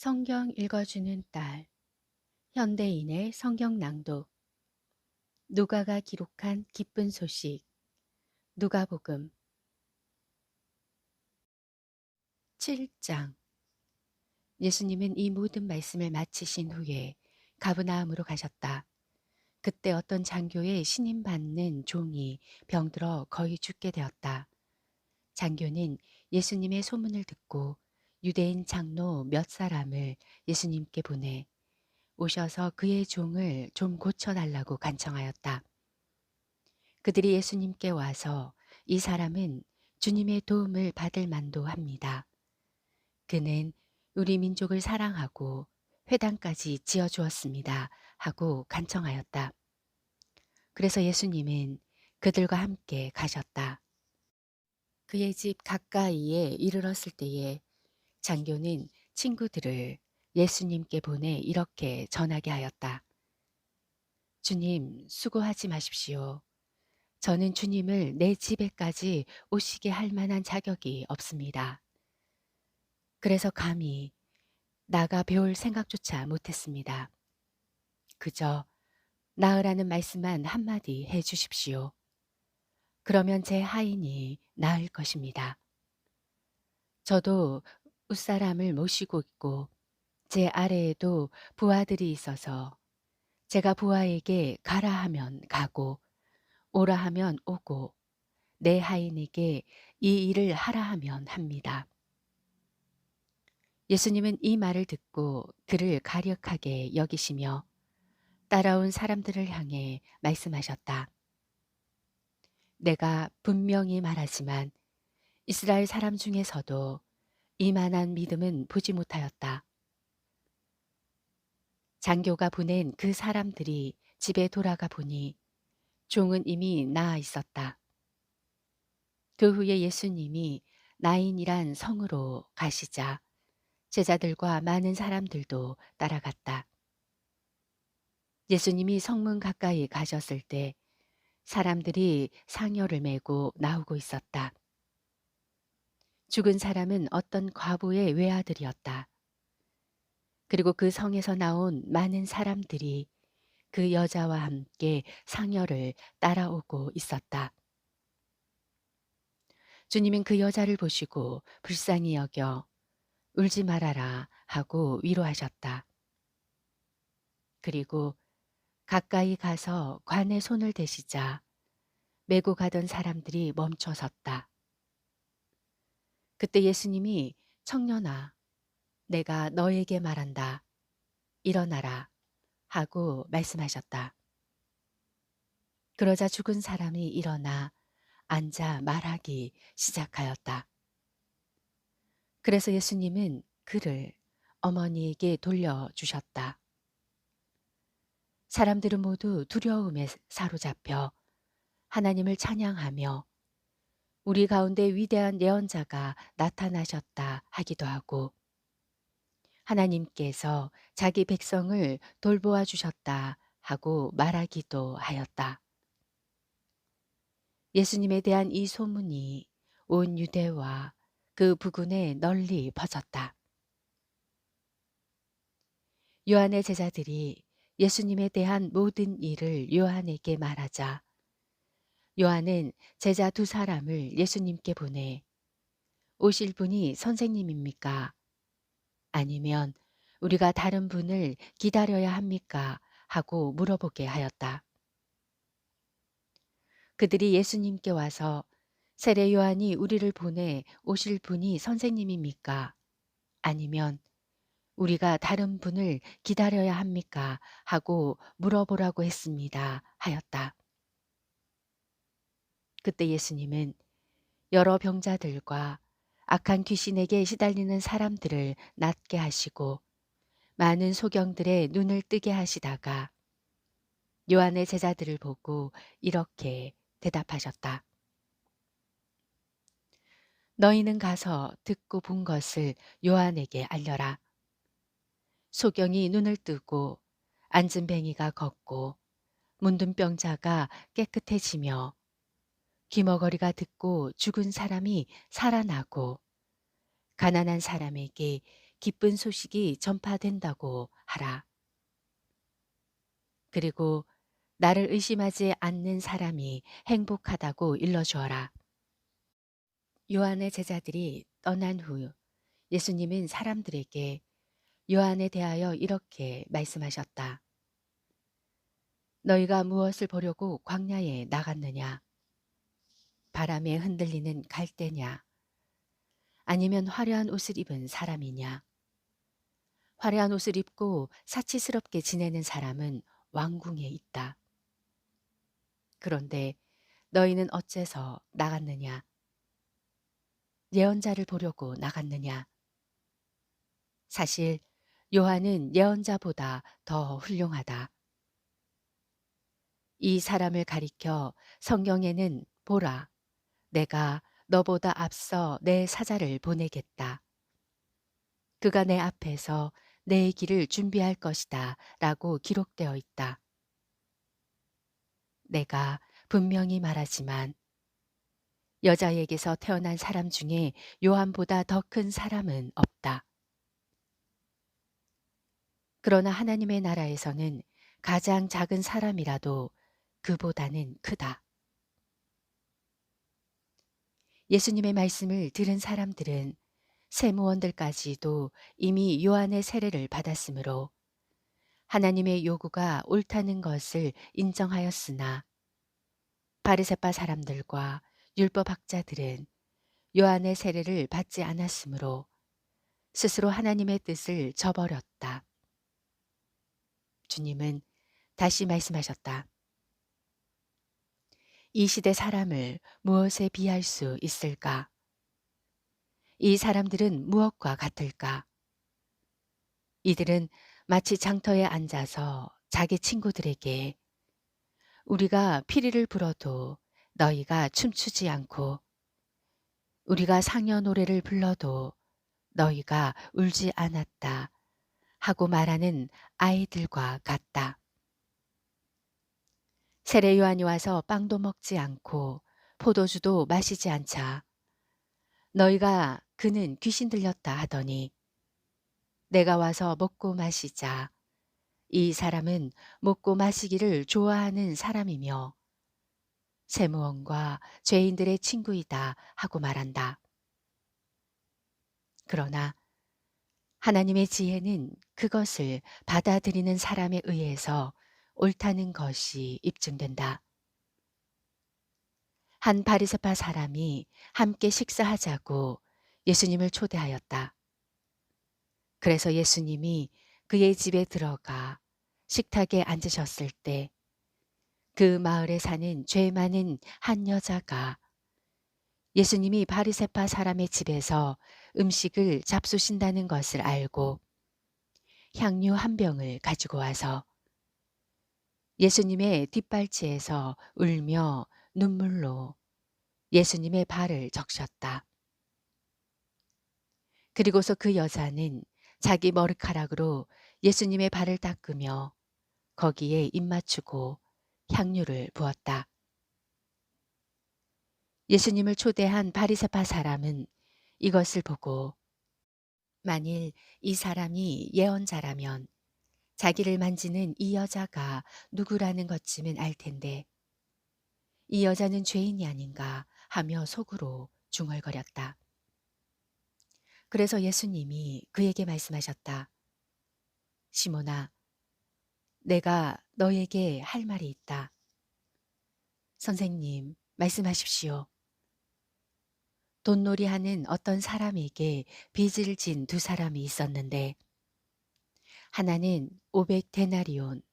성경 읽어주는 딸, 현대인의 성경 낭독, 누가가 기록한 기쁜 소식, 누가복음 7장. 예수님은 이 모든 말씀을 마치신 후에 가브나움으로 가셨다. 그때 어떤 장교의 신임받는 종이 병들어 거의 죽게 되었다. 장교는 예수님의 소문을 듣고 유대인 장로 몇 사람을 예수님께 보내 오셔서 그의 종을 좀 고쳐달라고 간청하였다. 그들이 예수님께 와서 이 사람은 주님의 도움을 받을 만도 합니다. 그는 우리 민족을 사랑하고 회당까지 지어주었습니다. 하고 간청하였다. 그래서 예수님은 그들과 함께 가셨다. 그의 집 가까이에 이르렀을 때에 장교는 친구들을 예수님께 보내 이렇게 전하게 하였다. 주님, 수고하지 마십시오. 저는 주님을 내 집에까지 오시게 할 만한 자격이 없습니다. 그래서 감히 나가 배울 생각조차 못했습니다. 그저 나으라는 말씀만 한마디 해 주십시오. 그러면 제 하인이 나을 것입니다. 저도 웃사람을 모시고 있고 제 아래에도 부하들이 있어서 제가 부하에게 가라 하면 가고 오라 하면 오고 내 하인에게 이 일을 하라 하면 합니다. 예수님은 이 말을 듣고 그를 가력하게 여기시며 따라온 사람들을 향해 말씀하셨다. 내가 분명히 말하지만 이스라엘 사람 중에서도 이만한 믿음은 보지 못하였다. 장교가 보낸 그 사람들이 집에 돌아가 보니 종은 이미 나아 있었다. 그 후에 예수님이 나인이란 성으로 가시자 제자들과 많은 사람들도 따라갔다. 예수님이 성문 가까이 가셨을 때 사람들이 상여를 메고 나오고 있었다. 죽은 사람은 어떤 과부의 외아들이었다. 그리고 그 성에서 나온 많은 사람들이 그 여자와 함께 상여를 따라오고 있었다. 주님은 그 여자를 보시고 불쌍히 여겨 울지 말아라 하고 위로하셨다. 그리고 가까이 가서 관에 손을 대시자 메고 가던 사람들이 멈춰 섰다. 그때 예수님이 청년아, 내가 너에게 말한다. 일어나라 하고 말씀하셨다. 그러자 죽은 사람이 일어나 앉아 말하기 시작하였다. 그래서 예수님은 그를 어머니에게 돌려주셨다. 사람들은 모두 두려움에 사로잡혀 하나님을 찬양하며 우리 가운데 위대한 예언자가 나타나셨다 하기도 하고 하나님께서 자기 백성을 돌보아 주셨다 하고 말하기도 하였다. 예수님에 대한 이 소문이 온 유대와 그 부근에 널리 퍼졌다. 요한의 제자들이 예수님에 대한 모든 일을 요한에게 말하자 요한은 제자 두 사람을 예수님께 보내 오실 분이 선생님입니까? 아니면 우리가 다른 분을 기다려야 합니까? 하고 물어보게 하였다. 그들이 예수님께 와서 세례 요한이 우리를 보내 오실 분이 선생님입니까? 아니면 우리가 다른 분을 기다려야 합니까? 하고 물어보라고 했습니다. 하였다. 그때 예수님은 여러 병자들과 악한 귀신에게 시달리는 사람들을 낫게 하시고 많은 소경들의 눈을 뜨게 하시다가 요한의 제자들을 보고 이렇게 대답하셨다. 너희는 가서 듣고 본 것을 요한에게 알려라. 소경이 눈을 뜨고 앉은 뱅이가 걷고 문둥병자가 깨끗해지며 귀머거리가 듣고 죽은 사람이 살아나고 가난한 사람에게 기쁜 소식이 전파된다고 하라. 그리고 나를 의심하지 않는 사람이 행복하다고 일러주어라. 요한의 제자들이 떠난 후 예수님은 사람들에게 요한에 대하여 이렇게 말씀하셨다. 너희가 무엇을 보려고 광야에 나갔느냐? 바람에 흔들리는 갈대냐? 아니면 화려한 옷을 입은 사람이냐? 화려한 옷을 입고 사치스럽게 지내는 사람은 왕궁에 있다. 그런데 너희는 어째서 나갔느냐? 예언자를 보려고 나갔느냐? 사실 요한은 예언자보다 더 훌륭하다. 이 사람을 가리켜 성경에는 보라, 내가 너보다 앞서 내 사자를 보내겠다. 그가 내 앞에서 내 길을 준비할 것이다 라고 기록되어 있다. 내가 분명히 말하지만 여자에게서 태어난 사람 중에 요한보다 더 큰 사람은 없다. 그러나 하나님의 나라에서는 가장 작은 사람이라도 그보다는 크다. 예수님의 말씀을 들은 사람들은 세무원들까지도 이미 요한의 세례를 받았으므로 하나님의 요구가 옳다는 것을 인정하였으나 바리새파 사람들과 율법학자들은 요한의 세례를 받지 않았으므로 스스로 하나님의 뜻을 저버렸다. 주님은 다시 말씀하셨다. 이 시대 사람을 무엇에 비할 수 있을까? 이 사람들은 무엇과 같을까? 이들은 마치 장터에 앉아서 자기 친구들에게 우리가 피리를 불어도 너희가 춤추지 않고 우리가 상여 노래를 불러도 너희가 울지 않았다 하고 말하는 아이들과 같다. 세례 요한이 와서 빵도 먹지 않고 포도주도 마시지 않자 너희가 그는 귀신 들렸다 하더니 내가 와서 먹고 마시자 이 사람은 먹고 마시기를 좋아하는 사람이며 세무원과 죄인들의 친구이다 하고 말한다. 그러나 하나님의 지혜는 그것을 받아들이는 사람에 의해서 옳다는 것이 입증된다. 한 바리새파 사람이 함께 식사하자고 예수님을 초대하였다. 그래서 예수님이 그의 집에 들어가 식탁에 앉으셨을 때 그 마을에 사는 죄 많은 한 여자가 예수님이 바리새파 사람의 집에서 음식을 잡수신다는 것을 알고 향유 한 병을 가지고 와서 예수님의 뒷발치에서 울며 눈물로 예수님의 발을 적셨다. 그리고서 그 여자는 자기 머리카락으로 예수님의 발을 닦으며 거기에 입 맞추고 향유를 부었다. 예수님을 초대한 바리새파 사람은 이것을 보고 만일 이 사람이 예언자라면 자기를 만지는 이 여자가 누구라는 것쯤은 알 텐데 이 여자는 죄인이 아닌가 하며 속으로 중얼거렸다. 그래서 예수님이 그에게 말씀하셨다. 시몬아, 내가 너에게 할 말이 있다. 선생님, 말씀하십시오. 돈놀이하는 어떤 사람에게 빚을 진 두 사람이 있었는데 하나는 500데나리온,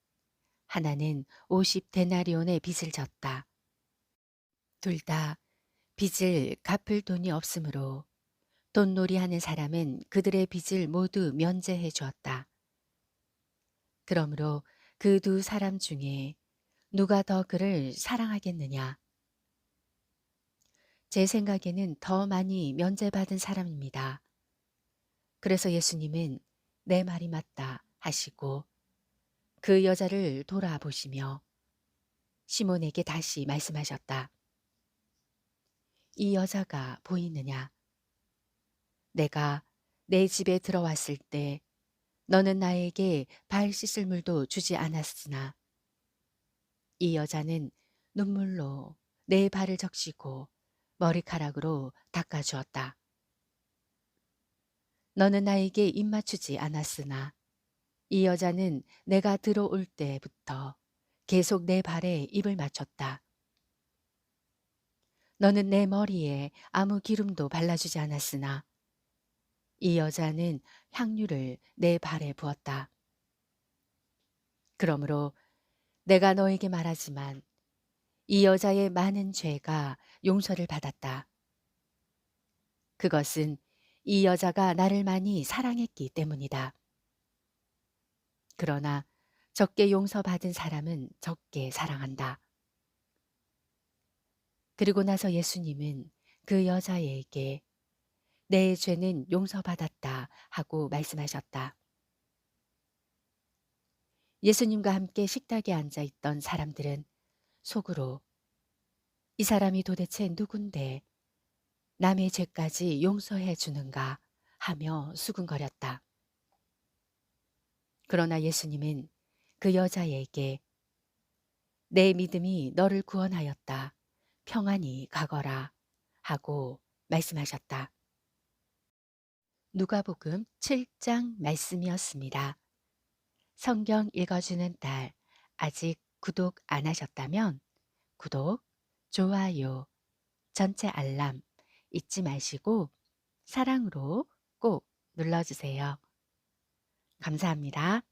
하나는 50데나리온의 빚을 졌다. 둘 다 빚을 갚을 돈이 없으므로 돈놀이하는 사람은 그들의 빚을 모두 면제해 주었다. 그러므로 그 두 사람 중에 누가 더 그를 사랑하겠느냐? 제 생각에는 더 많이 면제받은 사람입니다. 그래서 예수님은 내 말이 맞다 하시고 그 여자를 돌아보시며 시몬에게 다시 말씀하셨다. 이 여자가 보이느냐? 내가 내 집에 들어왔을 때 너는 나에게 발 씻을 물도 주지 않았으나 이 여자는 눈물로 내 발을 적시고 머리카락으로 닦아주었다. 너는 나에게 입 맞추지 않았으나 이 여자는 내가 들어올 때부터 계속 내 발에 입을 맞췄다. 너는 내 머리에 아무 기름도 발라주지 않았으나 이 여자는 향유를 내 발에 부었다. 그러므로 내가 너에게 말하지만 이 여자의 많은 죄가 용서를 받았다. 그것은 이 여자가 나를 많이 사랑했기 때문이다. 그러나 적게 용서받은 사람은 적게 사랑한다. 그리고 나서 예수님은 그 여자에게 내 죄는 용서받았다 하고 말씀하셨다. 예수님과 함께 식탁에 앉아 있던 사람들은 속으로 이 사람이 도대체 누군데 남의 죄까지 용서해 주는가 하며 수군거렸다. 그러나 예수님은 그 여자에게 내 믿음이 너를 구원하였다. 평안히 가거라 하고 말씀하셨다. 누가복음 7장 말씀이었습니다. 성경 읽어주는 딸 아직 구독 안 하셨다면 구독, 좋아요, 전체 알람 잊지 마시고 사랑으로 꼭 눌러주세요. 감사합니다.